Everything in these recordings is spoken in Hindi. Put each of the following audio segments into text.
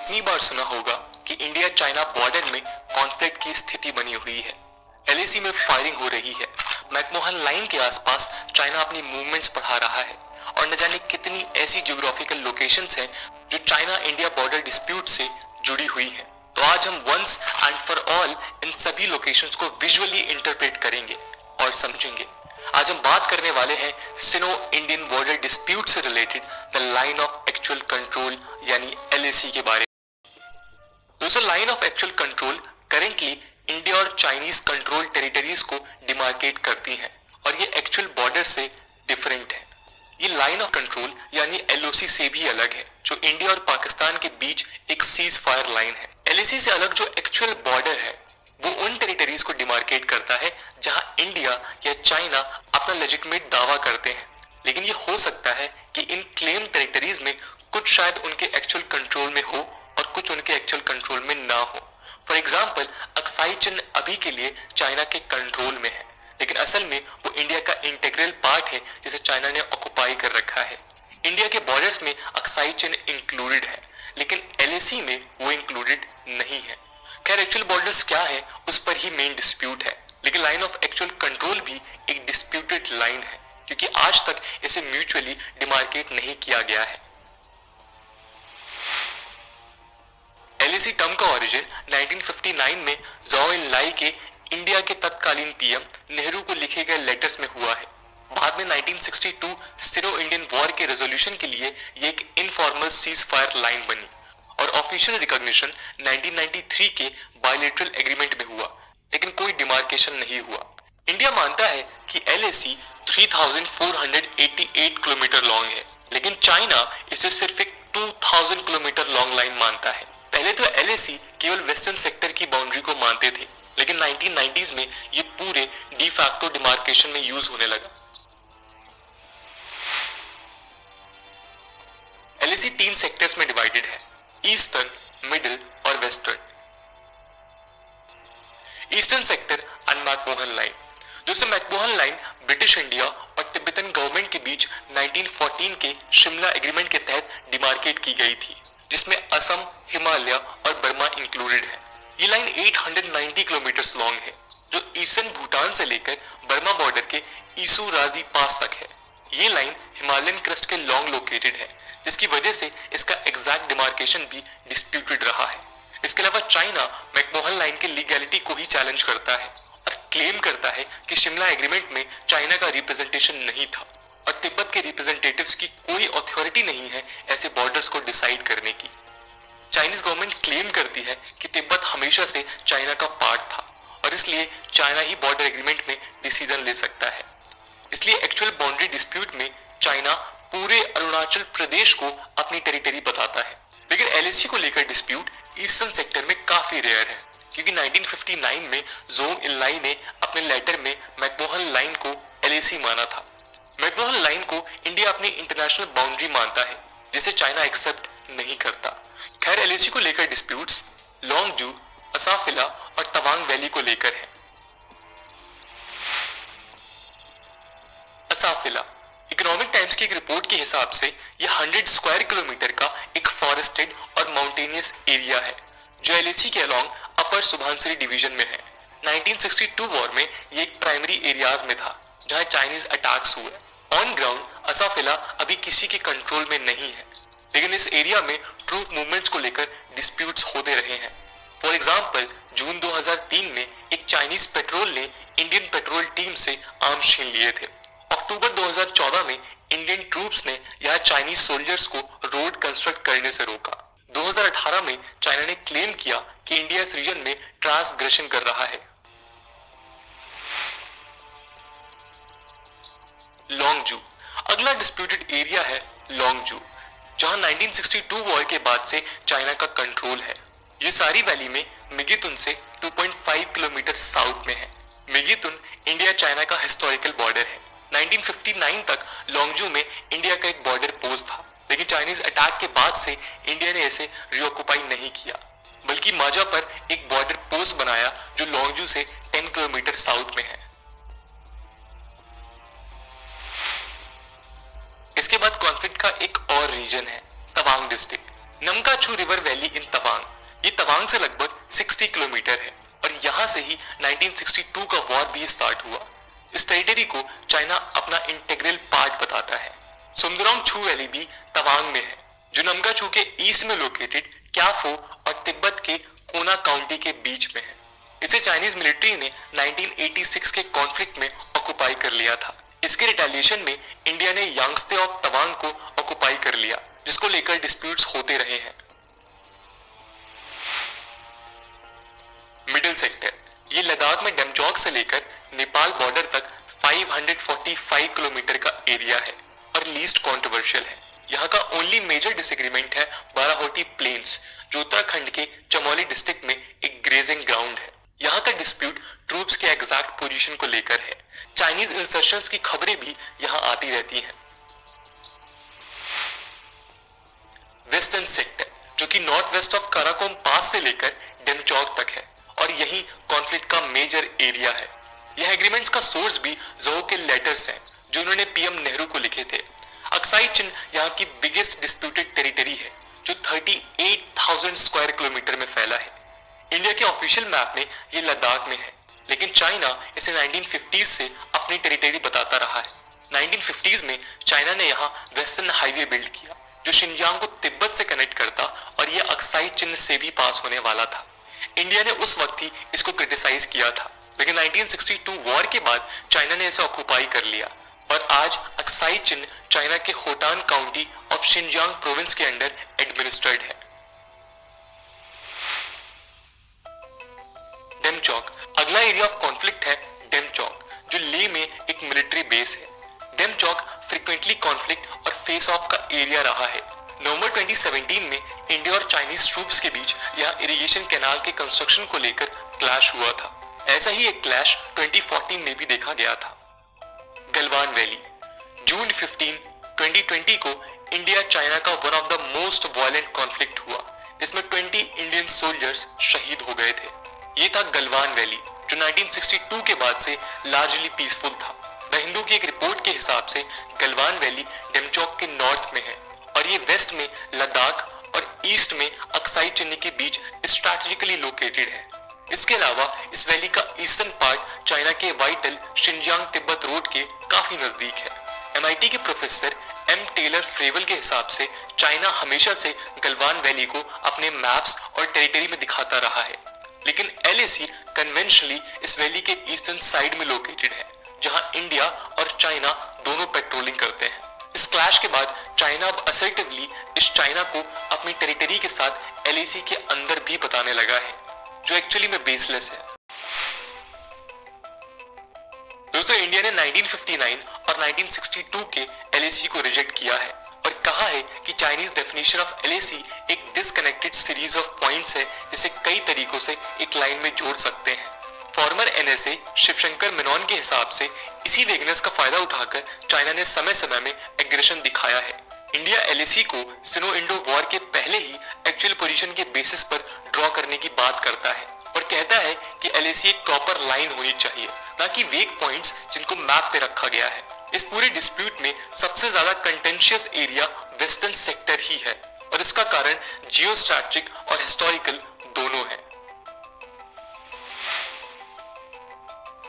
कितनी बार सुना होगा कि इंडिया चाइना बॉर्डर में कॉन्फ्लिक्ट की स्थिति बनी हुई है। एलएसी में फायरिंग हो रही है। मैकमोहन लाइन के आसपास चाइना अपनी मूवमेंट्स बढ़ा रहा है और न जाने कितनी ऐसी ज्योग्राफिकल लोकेशंस हैं जो चाइना इंडिया बॉर्डर डिस्प्यूट से जुड़ी हुई हैं। तो आज हम once and for all in सभी लोकेशंस को विजुअली इंटरप्रेट करेंगे और समझेंगे। आज हम बात करने वाले हैं सिनो इंडियन बॉर्डर डिस्प्यूट से related the line of actual control यानी एलएसी के बारे में। दोस्तों, line of actual control currently India और चाइनीज कंट्रोल टेरिटरीज को डिमार्केट करती हैं और ये एक्चुअल बॉर्डर से डिफरेंट है। ये लाइन ऑफ कंट्रोल यानी एलओसी से भी अलग है, जो इंडिया और पाकिस्तान के बीच एक सीज फायर लाइन है। एलएसी से अलग जो एक्चुअल बॉर्डर है वो उन टेरिटरीज को डिमार्केट करता है जहां इंडिया या चाइना अपना लेजिटिमेट दावा करते हैं, लेकिन ये हो सकता है कि इन क्लेम टेरिटरीज में कुछ शायद उनके एक्चुअल कंट्रोल में हो और कुछ उनके एक्चुअल कंट्रोल में ना हो। फॉर एग्जाम्पल, अक्साई चिन अभी के लिए चाइना के कंट्रोल में है, लेकिन असल में वो इंडिया का इंटीग्रल पार्ट है जिसे चाइना ने ऑक्युपाई कर रखा है। इंडिया के बॉर्डर्स में अक्साई चिन इंक्लूडेड है, लेकिन एलएसी में वो इंक्लूडेड नहीं है। खैर, एक्चुअल बॉर्डर्स क्या है उस पर ही मेन डिस्प्यूट है, लेकिन लाइन ऑफ एक्चुअल कंट्रोल भी एक डिस्प्यूटेड लाइन है क्योंकि आज तक इसे म्यूचुअली डिमार्केट नहीं किया गया है। एलएसी टर्म का ओरिजिन 1959 में ज़ाओ एनलाई के इंडिया के तत्कालीन पीएम नेहरू को लिखे गए लेटर्स में हुआ है। बाद में 1962 सिरो इंडियन वॉर के रेजोल्यूशन के लिए ये एक इनफॉर्मल सीज फायर लाइन बनी और ऑफिशियल रिकॉग्निशन 1993 के बायलैटरल एग्रीमेंट में हुआ, लेकिन कोई डिमार्केशन नहीं हुआ। इंडिया मानता है कि एलएसी 3488 किलोमीटर लॉन्ग है, लेकिन चाइना इसे सिर्फ एक 2000 किलोमीटर लॉन्ग लाइन मानता है। पहले तो एलएसी केवल वेस्टर्न सेक्टर की बाउंड्री को मानते थे, लेकिन 1990s में ये पूरे डी फैक्टो डिमार्केशन में यूज होने लगा। एलएसी 3 सेक्टर्स में डिवाइडेड है, ईस्टर्न, मिडिल और western. Eastern sector and McMahon line. दोस्तों, मैकमोहन लाइन ब्रिटिश इंडिया और तिब्बतन गवर्नमेंट के बीच 1914 के शिमला एग्रीमेंट के तहत डिमार्केट की गई थी, जिसमें असम, हिमालय और बर्मा इंक्लूडेड है। ये लाइन 890 किलोमीटर लॉन्ग है, जो ईस्टर्न भूटान से लेकर बर्मा बॉर्डर के ईसू राजी पास तक है। ये लाइन हिमालयन क्रस्ट के लॉन्ग लोकेटेड है, जिसकी वजह से इसका एग्जैक्ट डिमार्केशन भी डिस्प्यूटेड रहा है। इसके अलावा चाइना मैकमोहन लाइन के लीगैलिटी को ही चैलेंज करता है और क्लेम करता है कि शिमला एग्रीमेंट में चाइना का रिप्रेजेंटेशन नहीं था और तिब्बत के रिप्रेजेंटेटिव्स की कोई अथॉरिटी नहीं है ऐसे बॉर्डर्स को डिसाइड करने की। चाइनीज गवर्नमेंट क्लेम करती है कि तिब्बत हमेशा से चाइना का पार्ट था और इसलिए चाइना ही बॉर्डर एग्रीमेंट में डिसीजन ले सकता है। इसलिए एक्चुअल बाउंड्री डिस्प्यूट में चाइना पूरे अरुणाचल प्रदेश को अपनी टेरिटरी बताता है, लेकिन एलएसी को लेकर डिस्प्यूट ईस्टर्न सेक्टर में काफी रेयर है क्योंकि 1959 में ज़ाओ एनलाई ने अपने लेटर में मैकमोहन लाइन को एलएसी माना था। मैकमोहन लाइन को इंडिया अपनी इंटरनेशनल बाउंड्री मानता है, जिसे चाइना एक्सेप्ट नहीं करता। खैर, एलएसी को लेकर डिस्प्यूट्स लॉन्गजू, असाफिला और तवांग वैली को लेकर है। असाफिला इकोनॉमिक टाइम्स की एक रिपोर्ट के हिसाब से यह 100 स्क्वायर किलोमीटर का एक फॉरेस्टेड और माउंटेनियस एरिया है, जो एलएसी के अलोंग अपर सुबनसिरी डिवीजन में है। 1962 वॉर में ये एक प्राइमरी एरियाज में था जहां चाइनीज अटैक्स हुए। ऑन ग्राउंड असाफिला अभी किसी के कंट्रोल में नहीं है, लेकिन इस एरिया में ट्रूथ मूवमेंट्स को लेकर डिस्प्यूट्स होते रहे हैं। फॉर एग्जाम्पल, जून 2003 में एक चाइनीज पेट्रोल ने इंडियन पेट्रोल टीम से आर्म्स छीन लिए थे। अक्टूबर 2014 में इंडियन ट्रूप्स ने यहां चाइनीज सोल्जर्स को रोड कंस्ट्रक्ट करने से रोका। 2018 में चाइना ने क्लेम किया कि इंडिया इस रीजन में ट्रांसग्रेशन कर रहा है। लॉन्गजू अगला डिस्प्यूटेड एरिया है लॉन्गजू, जहां 1962 वॉर के बाद से चाइना का कंट्रोल है। ये सारी वैली में मिगितुन से 2.5 किलोमीटर साउथ में है। मिगितुन इंडिया चाइना का हिस्टोरिकल बॉर्डर है। 1959 तक लॉन्गजू में इंडिया का एक बॉर्डर पोस्ट था, लेकिन चाइनीज अटैक के बाद से इंडिया ने इसे रीऑक्युपाई नहीं किया, बल्कि माजा पर एक बॉर्डर पोस्ट बनाया जो लॉन्गजू से 10 किलोमीटर साउथ में है। इसके बाद कॉन्फ्लिक्ट का एक और रीजन है Tawang district. Namkachu river valley in Tawang ये तवांग से लगभग 60 किलोमीटर है और यहाँ से ही 1962 का वॉर भी स्टार्ट हुआ। इस टेरिटरी को चाइना अपना इंटीग्रल पार्ट बताता है। सुंदरम छू वैली भी तवांग में है, जो नमगाचू के ईस्ट में लोकेटेड क्याफो और तिब्बत के कोना काउंटी के बीच में है। इसे चाइनीज मिलिट्री ने 1986 के कॉन्फ्लिक्ट में ऑक्युपाई कर लिया था। इसके रिटेलिएशन में इंडिया ने यांगत्से ऑफ तवांग को ऑक्युपाई कर लिया, जिसको लेकर डिस्प्यूट्स होते रहे हैं। मिडिल सेक्टर, ये लद्दाख में डेमचौक से लेकर नेपाल बॉर्डर तक 545 किलोमीटर का एरिया है और लीस्ट कंट्रोवर्शियल है। यहाँ का ओनली मेजर डिसएग्रीमेंट है बाराहोटी प्लेन्स, जो उत्तराखंड के चमोली डिस्ट्रिक्ट में एक ग्रेजिंग ग्राउंड है। यहाँ का डिस्प्यूट ट्रूप्स के एग्जैक्ट पोजीशन को लेकर है। चाइनीज इंसर्शंस की खबरें भी यहाँ आती रहती हैं। वेस्टर्न सेक्टर, जो कि नॉर्थ वेस्ट ऑफ काराकोम पास से लेकर डेमचौक तक है और यही कॉन्फ्लिक्ट का मेजर एरिया है। यह एग्रीमेंट्स का सोर्स भी जो के लेटर्स हैं, जो उन्होंने पीएम नेहरू को लिखे थे। अक्साई चिन यहाँ की बिगेस्ट डिस्प्यूटेड टेरिटरी है, जो 38,000 स्क्वायर किलोमीटर में फैला है। इंडिया के ऑफिशियल मैप में ये लद्दाख में है, लेकिन चाइना इसे 1950s से अपनी टेरिटरी बताता रहा है। 1950s में चाइना ने यहाँ वेस्टर्न हाईवे बिल्ड किया, जो शिनजियांग को तिब्बत से कनेक्ट करता और यह अक्साई चिन्ह से भी पास होने वाला था। इंडिया ने उस वक्त ही इसको क्रिटिसाइज किया था, लेकिन 1962 वॉर के बाद चाइना ने इसे ऑक्युपाई कर लिया और आज अक्साई चिन्ह चाइना के Hotan county of Xinjiang province के अंडर एडमिनिस्ट्रेड है। डेमचौक, अगला एरिया ऑफ कॉन्फ्लिक्ट है डेमचौक, जो ले में एक मिलिट्री बेस है। डेमचौक फ्रीक्वेंटली कॉन्फ्लिक्ट और फेस ऑफ का एरिया रहा है। नवंबर 2017 में इंडिया और चाइनीज ट्रूप्स के बीच यहाँ इरिगेशन कैनाल के कंस्ट्रक्शन को लेकर क्लैश हुआ था। ऐसा ही एक क्लैश 2014 में भी देखा गया था। गलवान वैली, जून 15, 2020 को इंडिया चाइना का one of the most violent conflict हुआ, जिसमें 20 इंडियन सोल्जर्स शहीद हो गए थे। ये था गलवान वैली, जो 1962 के बाद से लार्जली पीसफुल था। द हिंदू की एक रिपोर्ट के हिसाब से गलवान वैली डेमचौक के नॉर्थ में है और ये वेस्ट में लद्दाख और ईस्ट में अक्साई चिन्ह के बीच स्ट्रैटेजिकली लोकेटेड है। इसके अलावा इस वैली का ईस्टर्न पार्ट चाइना के वाइटल शिनजियांग तिब्बत रोड के काफी नजदीक है। MIT के प्रोफेसर M. टेलर फ्रेवल के हिसाब से चाइना हमेशा से गलवान वैली को अपने मैप्स और टेरिटरी में दिखाता रहा है, लेकिन LAC कन्वेंशनली इस वैली के ईस्टर्न साइड में लोकेटेड है, जहां इंडिया और चाइना दोनों पेट्रोलिंग करते हैं। इस क्लैश के बाद चाइना अब असर्टिवली इस चाइना को अपनी टेरिटरी के साथ LAC के अंदर भी बताने लगा है, जो एक्चुअली में बेसलेस है। दोस्तों, इंडिया ने 1959 और 1962 के LAC को रिजेक्ट किया है और कहा है कि चाइनीज डेफिनेशन ऑफ LAC एक डिसकनेक्टेड सीरीज ऑफ पॉइंट्स है, जिसे कई तरीकों से एक लाइन में जोड़ सकते हैं। फॉर्मर NSA शिवशंकर मेनन के हिसाब से इसी वेगनेस का फायदा उठाकर चाइना ने समय समय में एग्रेशन दिखाया है। इंडिया LAC को सिनो इंडो वॉर के पहले ही एक्चुअल पोजीशन के बेसिस पर ड्रॉ करने की बात करता है और कहता है कि LAC एक प्रॉपर लाइन होनी चाहिए, ना कि वेग पॉइंट्स जिनको मैप पे रखा गया है। इस पूरे डिस्प्यूट में सबसे ज्यादा कंटेंशियस एरिया वेस्टर्न सेक्टर ही है और इसका कारण जियोस्ट्रैटेजिक और हिस्टोरिकल दोनों है।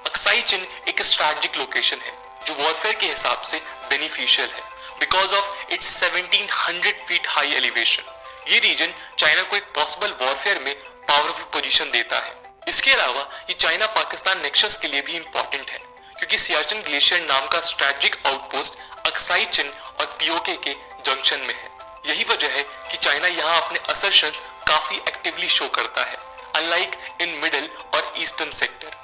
अक्साई चिन्ह एक स्ट्रैटेजिक लोकेशन है जो वॉरफेयर के हिसाब से बेनिफिशियल है because of its 1700 feet high elevation. ये रीजन चाइना को एक पॉसिबल वॉरफेयर में पावरफुल पोजीशन देता है। इसके अलावा ये चाइना पाकिस्तान नेक्सस के लिए भी इंपॉर्टेंट है, क्योंकि सियाचिन ग्लेशियर नाम का स्ट्रैटेजिक आउटपोस्ट अक्साई चिन्ह और POK के जंक्शन में है। यही वजह है कि चाइना यहाँ अपने असर्शंस काफी एक्टिवली शो करता है, अनलाइक इन मिडिल और ईस्टर्न सेक्टर।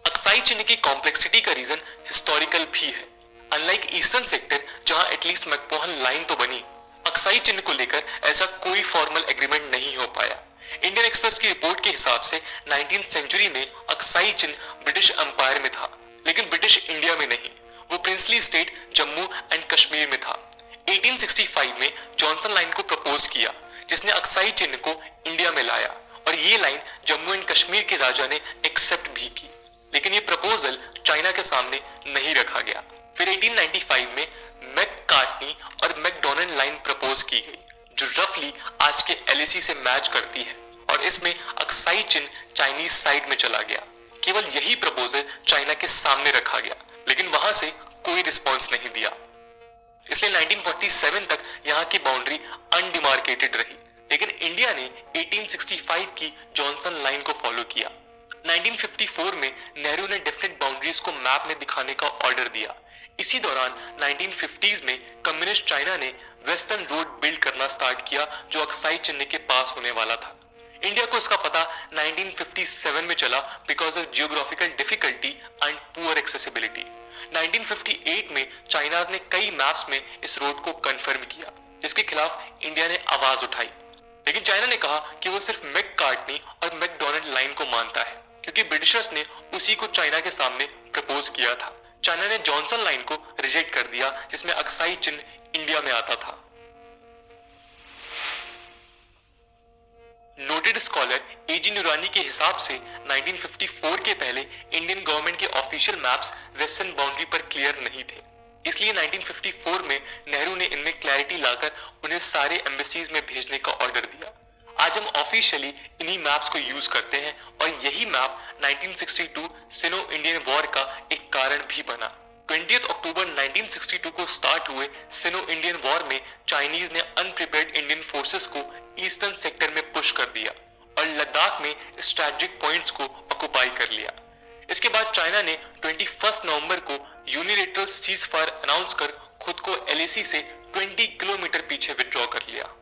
अक्साई चिन्ह की कॉम्प्लेक्सिटी का रीजन हिस्टोरिकल भी है। अनलाइक ईस्टर्न सेक्टर, जहां एटलीस्ट मैकमोहन लाइन तो बनी, अक्साई चिन्ह को लेकर ऐसा कोई फॉर्मल एग्रीमेंट नहीं हो पाया। इंडियन एक्सप्रेस की रिपोर्ट के हिसाब से 19th सेंचुरी में अक्साई चिन्ह ब्रिटिश एम्पायर में था, लेकिन ब्रिटिश इंडिया में नहीं, वो princely state Jammu and Kashmir में था। 1865 में जॉनसन लाइन को प्रपोज किया, जिसने अक्साई चिन्ह को इंडिया में लाया और ये लाइन जम्मू एंड कश्मीर के राजा ने एक्सेप्ट भी की, लेकिन ये प्रपोजल चाइना के सामने नहीं रखा गया। फिर 1895 में मैककार्टनी और मैकडोनल्ड लाइन प्रपोज की गई जो रफली आज के LAC से मैच करती है, और इसमें अक्साई चिन्ह चाइनीज साइड में चला गया। केवल यही प्रपोजल चाइना के सामने रखा गया, लेकिन वहां से कोई रिस्पॉन्स नहीं दिया। इसलिए 1947 तक यहाँ की बाउंड्री अनडिमार्केटेड रही, लेकिन इंडिया ने 1865 की जॉनसन लाइन को फॉलो किया। 1954 में नेहरू ने डेफिनेट बाउंड्रीज को मैप में दिखाने का ऑर्डर दिया। इसी दौरान 1950s में कम्युनिस्ट चाइना ने वेस्टर्न रोड बिल्ड करना स्टार्ट किया, जो अक्साई चिन्ह के पास होने वाला था। इंडिया को इसका पता 1957 में चला because of geographical difficulty and poor accessibility. 1958 में चाइनाज ने कई मैप्स में इस रोड को कंफर्म किया, जिसके खिलाफ इंडिया ने आवाज उठाई, लेकिन चाइना ने कहा कि वो सिर्फ मैककार्टनी और मैकडोनाल्ड लाइन को मानता है, क्योंकि ब्रिटिशर्स ने उसी को चाइना के सामने प्रपोज किया था। चाइना ने जॉनसन लाइन को रिजेक्ट कर दिया, जिसमें अक्साई चिन्ह इंडिया में आता था। नोटेड स्कॉलर एजी नुरानी के हिसाब से 1954 के पहले इंडियन गवर्नमेंट के ऑफिशियल मैप्स वेस्टर्न बाउंड्री पर क्लियर नहीं थे, इसलिए 1954 में नेहरू ने इनमें क्लैरिटी लाकर उन्हें सारे एम्बेसीज में भेजने का ऑर्डर दिया। आज हम ऑफिशियली इन्हीं मैप्स को यूज करते हैं, और यही मैप 1962 सिनो इंडियन वॉर का एक कारण भी बना। 20 अक्टूबर 1962 को स्टार्ट हुए सिनो इंडियन वॉर में चाइनीज ने अनप्रिपेयर्ड इंडियन फोर्सेस को ईस्टर्न सेक्टर में पुश कर दिया और लद्दाख में स्ट्रैटेजिक पॉइंट्स को ऑक्युपाई कर लिया। इसके बाद चाइना ने 21 नवंबर को यूनिलेटरल सीज फायर अनाउंस कर खुद को LAC से 20 किलोमीटर पीछे विथड्रॉ कर लिया।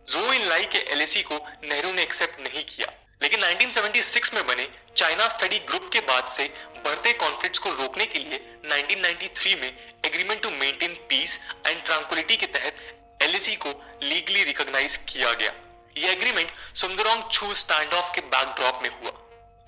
ज़ोउ इनलाई के LAC को नेहरू ने एक्सेप्ट नहीं किया, लेकिन 1976 में बने चाइना स्टडी ग्रुप के बाद से बढ़ते कॉन्फ्लिक्ट्स को रोकने के लिए 1993 में agreement to maintain peace and tranquillity के तहत LAC को लीगली रिकॉग्नाइज किया गया। यह एग्रीमेंट सुंदरोंग छू स्टैंड ऑफ के बैकड्रॉप में हुआ,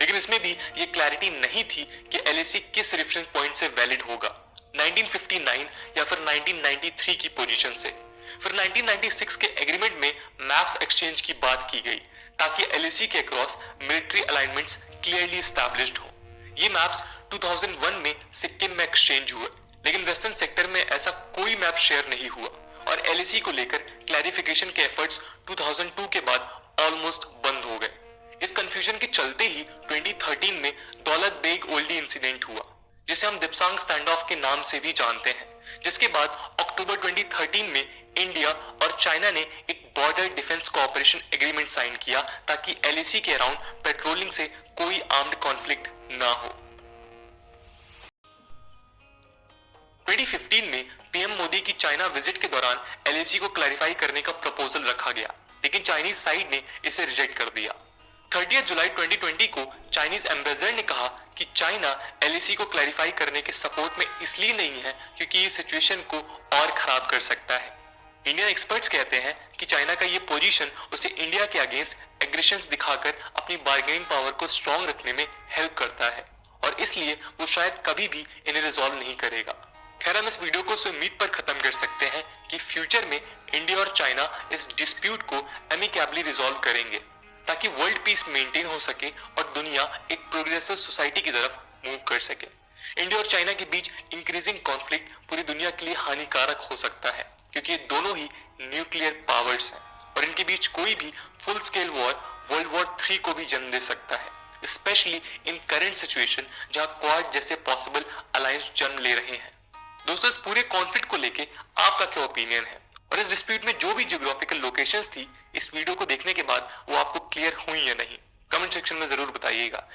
लेकिन इसमें भी ये क्लैरिटी नहीं थी कि LAC किस रेफरेंस पॉइंट से वैलिड होगा, 1959 या फिर 1993 की पोजीशन से। फिर 1996 के एग्रीमेंट में मैप्स एक्सचेंज की बात की गई, ताकि LAC के across military alignments clearly established हो। ये मैप्स 2001 में सिक्किम में एक्सचेंज हुए, लेकिन वेस्टर्न सेक्टर में ऐसा कोई मैप शेयर नहीं हुआ, और LAC को लेकर क्लैरिफिकेशन के एफर्ट्स 2002 के बाद ऑलमोस्ट बंद हो गए। इस कंफ्यूजन के चलते ही 2013 में दौलत बेग ओल्डी इंसिडेंट हुआ, जिसे हम दिप्सांग स्टैंड ऑफ के नाम से भी जानते हैं, जिसके बाद अक्टूबर 2013 में इंडिया और चाइना ने एक border defence cooperation agreement sign किया, ताकि LAC के अराउंड पेट्रोलिंग से कोई आर्म्ड कॉन्फ्लिक्ट ना हो। 2015 में PM मोदी की चाइना विजिट के दौरान LAC को क्लैरिफाई करने का प्रपोजल रखा गया, लेकिन चाइनीज साइड ने इसे रिजेक्ट कर दिया। 30 जुलाई 2020 को चाइनीज एम्बेसडर ने कहा कि चाइना LAC को क्लैरिफाई करने के सपोर्ट में इसलिए नहीं है क्योंकि ये सिचुएशन को और खराब कर सकता है। इंडियन एक्सपर्ट्स कहते हैं कि चाइना का ये पोजीशन उसे इंडिया के अगेंस्ट एग्रेशंस दिखाकर अपनी बार्गेनिंग पावर को स्ट्रॉन्ग रखने में हेल्प करता है, और इसलिए वो शायद कभी भी इन्हें रिजॉल्व नहीं करेगा। खैर, हम इस वीडियो को इस उम्मीद पर खत्म कर सकते हैं कि फ्यूचर में इंडिया और चाइना इस डिस्प्यूट को एमिकेबली रिजॉल्व करेंगे, ताकि वर्ल्ड पीस मेंटेन हो सके और दुनिया एक प्रोग्रेसिव सोसाइटी की तरफ मूव कर सके। इंडिया और चाइना के बीच इंक्रीजिंग कॉन्फ्लिक्ट पूरी दुनिया के लिए हानिकारक हो सकता है, क्योंकि ये दोनों ही न्यूक्लियर पावर्स हैं, और इनके बीच कोई भी full scale war world war 3 को भी जन्म दे सकता है, स्पेशली इन करंट सिचुएशन जहां क्वाड जैसे पॉसिबल अलायंस जन्म ले रहे हैं। दोस्तों, इस पूरे कॉन्फ्लिक्ट को लेके आपका क्या ओपिनियन है, और इस डिस्प्यूट में जो भी जियोग्राफिकल लोकेशंस थी इस वीडियो को देखने के बाद वो आपको क्लियर हुई या नहीं, कमेंट सेक्शन में जरूर बताइएगा।